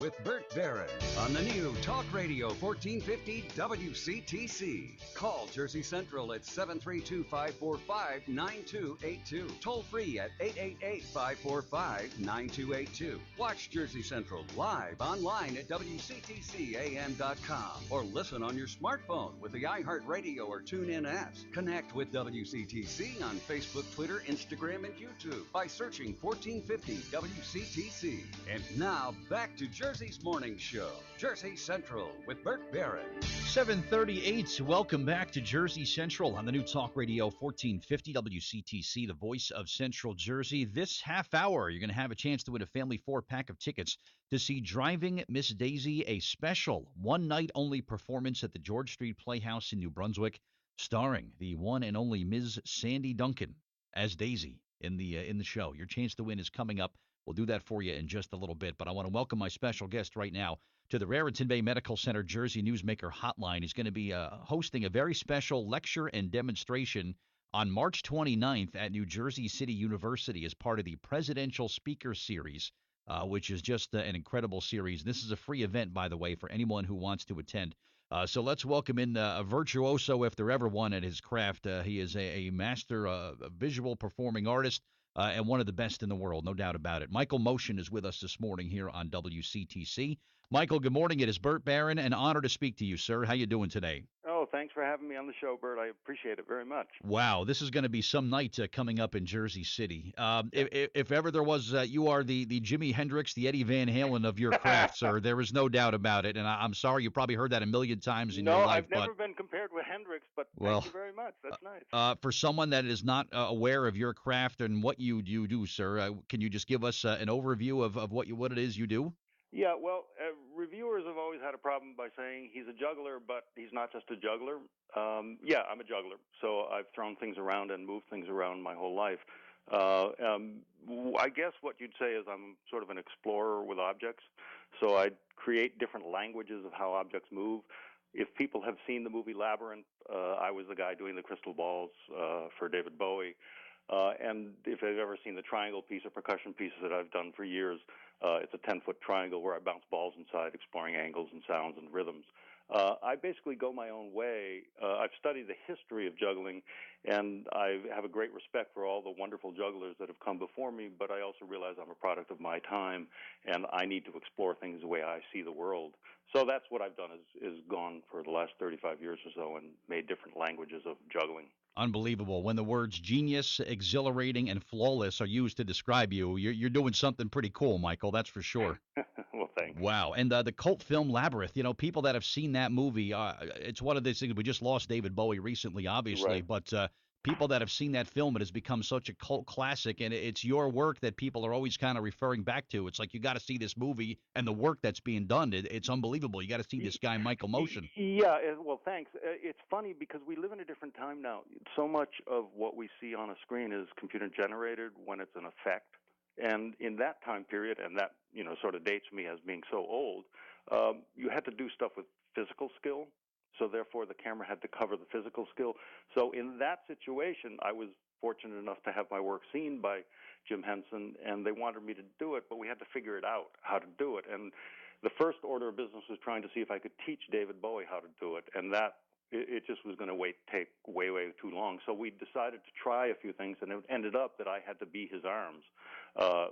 with Bert Barron on the new Talk Radio 1450 WCTC. Call Jersey Central at 732-545-9282. Toll free at 888-545-9282. Watch Jersey Central live online at WCTCAM.com or listen on your smartphone with the iHeartRadio or TuneIn apps. Connect with WCTC on Facebook, Twitter, Instagram, and YouTube by searching 1450 WCTC. And now back to Jersey's Morning Show, Jersey Central with Bert Barron. 7:38. Welcome back to Jersey Central on the new Talk Radio 1450 WCTC, the voice of Central Jersey. This half hour, you're going to have a chance to win a family 4-pack of tickets to see Driving Miss Daisy, a special one-night-only performance at the George Street Playhouse in New Brunswick, starring the one and only Ms. Sandy Duncan as Daisy in the show. Your chance to win is coming up. We'll do that for you in just a little bit, but I want to welcome my special guest right now to the Raritan Bay Medical Center Jersey Newsmaker Hotline. He's going to be hosting a very special lecture and demonstration on March 29th at New Jersey City University as part of the Presidential Speaker Series, which is just an incredible series. This is a free event, by the way, for anyone who wants to attend. So let's welcome in a virtuoso, if there ever one, at his craft. He is a master a visual performing artist. And one of the best in the world, no doubt about it. Michael Moschen is with us this morning here on WCTC. Michael, good morning. It is Bert Barron. An honor to speak to you, sir. How you doing today? Oh, thanks for having me on the show, Bert. I appreciate it very much. Wow, this is going to be some night coming up in Jersey City. If ever there was, you are the Jimi Hendrix, the Eddie Van Halen of your craft, sir. There is no doubt about it. And I'm sorry, you probably heard that a million times in your life. No, I've never been compared with Hendrix, but thank you very much. That's nice. For someone that is not aware of your craft and what you do, sir, can you just give us an overview of what it is you do? Yeah, well, reviewers have always had a problem by saying he's a juggler, but he's not just a juggler. Yeah, I'm a juggler, so I've thrown things around and moved things around my whole life. I guess what you'd say is I'm sort of an explorer with objects, so I create different languages of how objects move. If people have seen the movie Labyrinth, I was the guy doing the crystal balls for David Bowie. And if they've ever seen the triangle piece or percussion pieces that I've done for years, it's a 10-foot triangle where I bounce balls inside, exploring angles and sounds and rhythms. I basically go my own way. I've studied the history of juggling, and I have a great respect for all the wonderful jugglers that have come before me, but I also realize I'm a product of my time, and I need to explore things the way I see the world. So that's what I've done is gone for the last 35 years or so and made different languages of juggling. Unbelievable. When the words genius, exhilarating, and flawless are used to describe you, you're doing something pretty cool, Michael. That's for sure. Well, thanks. Wow. And the cult film Labyrinth, people that have seen that movie, it's one of those things. We just lost David Bowie recently, obviously, Right. but people that have seen that film, it has become such a cult classic, and it's your work that people are always kind of referring back to. It's like you got to see this movie and the work that's being done. It's unbelievable. You got to see this guy, Michael Moschen. Yeah, well, thanks. It's funny because we live in a different time now. So much of what we see on a screen is computer generated when it's an effect. And in that time period, and that sort of dates me as being so old, you had to do stuff with physical skill. So therefore, the camera had to cover the physical skill. So in that situation, I was fortunate enough to have my work seen by Jim Henson, and they wanted me to do it, but we had to figure it out, how to do it. And the first order of business was trying to see if I could teach David Bowie how to do it, and that it just was going to take way too long. So we decided to try a few things, and it ended up that I had to be his arms,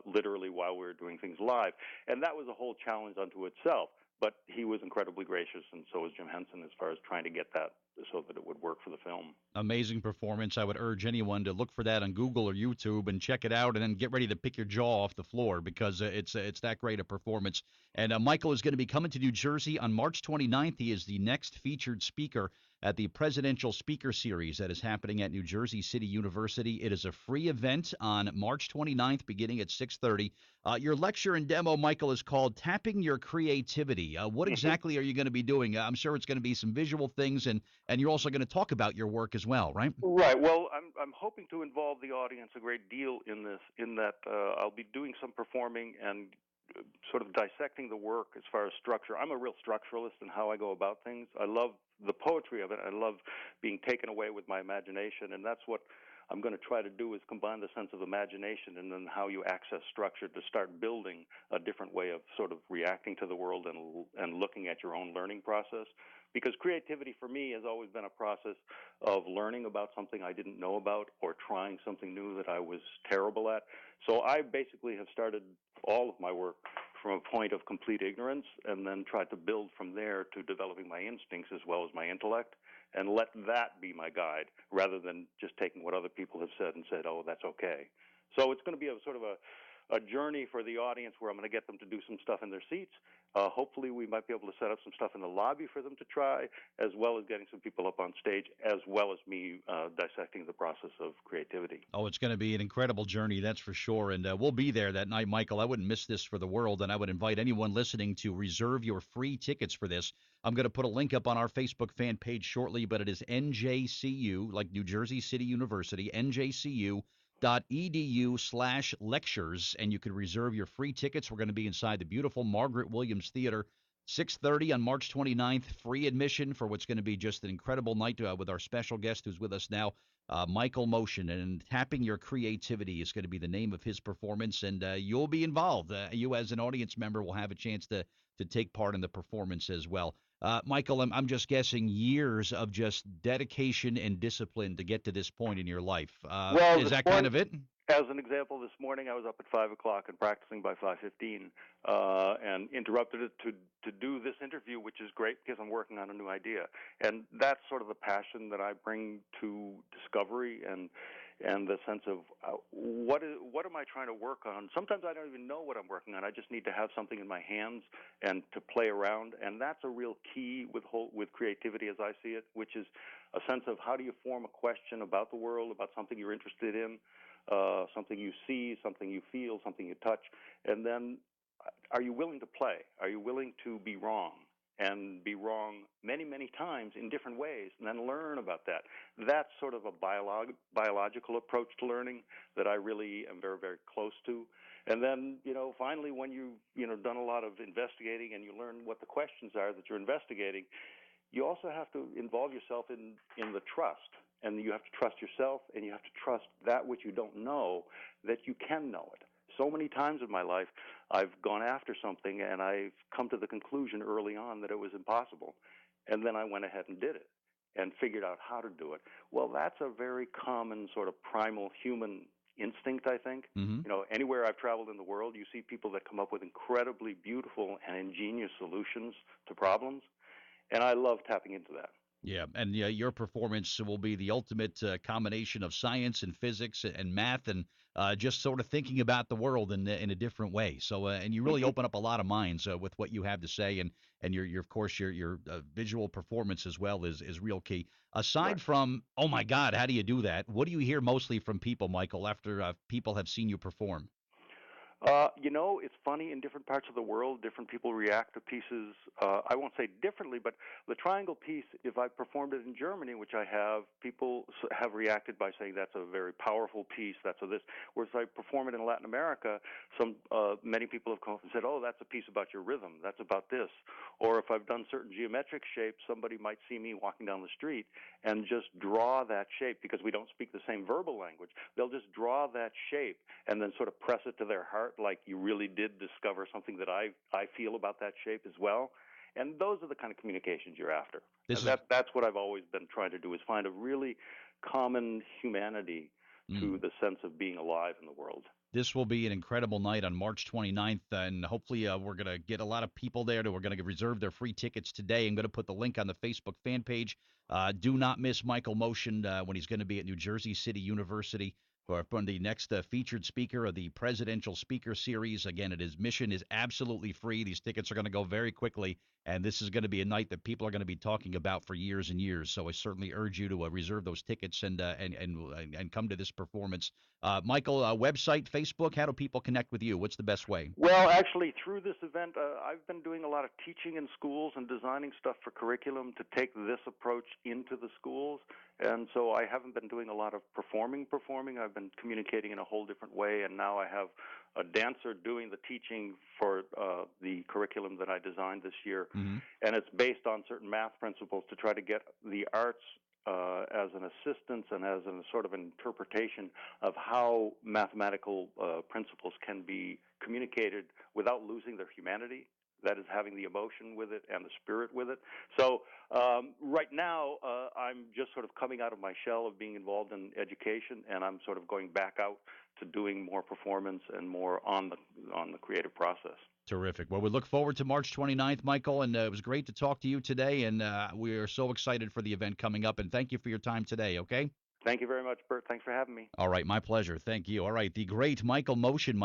literally while we were doing things live. And that was a whole challenge unto itself. But he was incredibly gracious, and so was Jim Henson, as far as trying to get that so that it would work for the film. Amazing performance. I would urge anyone to look for that on Google or YouTube and check it out, and then get ready to pick your jaw off the floor because it's that great a performance. And Michael is going to be coming to New Jersey on March 29th. He is the next featured speaker at the Presidential Speaker Series that is happening at New Jersey City University. It is a free event on March 29th, beginning at 6:30. Your lecture and demo, Michael, is called Tapping Your Creativity. What exactly are you going to be doing? I'm sure it's going to be some visual things, and you're also going to talk about your work as well, right? Right. Well, I'm hoping to involve the audience a great deal in this, in that I'll be doing some performing and sort of dissecting the work as far as structure. I'm a real structuralist in how I go about things. I love the poetry of it. I love being taken away with my imagination, and that's what I'm going to try to do is combine the sense of imagination and then how you access structure to start building a different way of sort of reacting to the world and looking at your own learning process. Because creativity for me has always been a process of learning about something I didn't know about or trying something new that I was terrible at. So I basically have started all of my work from a point of complete ignorance and then tried to build from there to developing my instincts as well as my intellect and let that be my guide rather than just taking what other people have said and said, oh, that's okay. So it's going to be a sort of a journey for the audience where I'm going to get them to do some stuff in their seats. Hopefully we might be able to set up some stuff in the lobby for them to try, as well as getting some people up on stage, as well as me dissecting the process of creativity. Oh, it's going to be an incredible journey, that's for sure. And we'll be there that night, Michael. I wouldn't miss this for the world. And I would invite anyone listening to reserve your free tickets for this. I'm going to put a link up on our Facebook fan page shortly, but it is NJCU, like New Jersey City University, njcu.edu/lectures. And you can reserve your free tickets. We're going to be inside the beautiful Margaret Williams Theater. 6:30 on March 29th, free admission for what's going to be just an incredible night with our special guest who's with us now, Michael Moschen. And Tapping Your Creativity is going to be the name of his performance, and you'll be involved. You as an audience member will have a chance to take part in the performance as well. Michael, I'm just guessing years of just dedication and discipline to get to this point in your life. Well, is that kind of it? As an example, this morning I was up at 5 o'clock and practicing by 5:15, and interrupted it to do this interview, which is great because I'm working on a new idea, and that's sort of the passion that I bring to discovery and the sense of what am I trying to work on. Sometimes I don't even know what I'm working on. I just need to have something in my hands and to play around, and that's a real key with creativity as I see it, which is a sense of how do you form a question about the world, about something you're interested in. Something you see, something you feel, something you touch, and then are you willing to play? Are you willing to be wrong and be wrong many, many times in different ways and then learn about that? That's sort of a biological approach to learning that I really am very, very close to. And then, finally, when you've done a lot of investigating and you learn what the questions are that you're investigating, you also have to involve yourself in the trust. And you have to trust yourself, and you have to trust that which you don't know, that you can know it. So many times in my life, I've gone after something, and I've come to the conclusion early on that it was impossible. And then I went ahead and did it and figured out how to do it. Well, that's a very common sort of primal human instinct, I think. Mm-hmm. Anywhere I've traveled in the world, you see people that come up with incredibly beautiful and ingenious solutions to problems. And I love tapping into that. Yeah, and your performance will be the ultimate combination of science and physics and math and just sort of thinking about the world in a different way. So, and you really open up a lot of minds with what you have to say, and your of course your visual performance as well is real key. Aside from, oh my God, how do you do that? What do you hear mostly from people, Michael, after people have seen you perform? It's funny, in different parts of the world, different people react to pieces, I won't say differently, but the triangle piece, if I performed it in Germany, which I have, people have reacted by saying that's a very powerful piece, that's a this. Whereas if I perform it in Latin America, many people have come up and said, oh, that's a piece about your rhythm, that's about this. Or if I've done certain geometric shapes, somebody might see me walking down the street and just draw that shape, because we don't speak the same verbal language. They'll just draw that shape and then sort of press it to their heart, like you really did discover something that I feel about that shape as well. And those are the kind of communications you're after. That's what I've always been trying to do, is find a really common humanity to the sense of being alive in the world. This will be an incredible night on March 29th, and hopefully we're going to get a lot of people there who are going to reserve their free tickets today. I'm going to put the link on the Facebook fan page. Do not miss Michael Moschen when he's going to be at New Jersey City University from the next featured speaker of the Presidential Speaker Series. Again, admission is absolutely free. These tickets are going to go very quickly, and this is going to be a night that people are going to be talking about for years and years. So I certainly urge you to reserve those tickets and come to this performance. Michael, website, Facebook, how do people connect with you? What's the best way? Well, actually, through this event, I've been doing a lot of teaching in schools and designing stuff for curriculum to take this approach into the schools. And so I haven't been doing a lot of performing. I've been communicating in a whole different way, and now I have a dancer doing the teaching for the curriculum that I designed this year. And it's based on certain math principles to try to get the arts as an assistance and as a sort of interpretation of how mathematical principles can be communicated without losing their humanity. That is, having the emotion with it and the spirit with it. So right now, I'm just sort of coming out of my shell of being involved in education, and I'm sort of going back out to doing more performance and more on the creative process. Terrific. Well, we look forward to March 29th, Michael, and it was great to talk to you today, and we are so excited for the event coming up, and thank you for your time today, okay? Thank you very much, Bert. Thanks for having me. All right, my pleasure. Thank you. All right, the great Michael Moschen,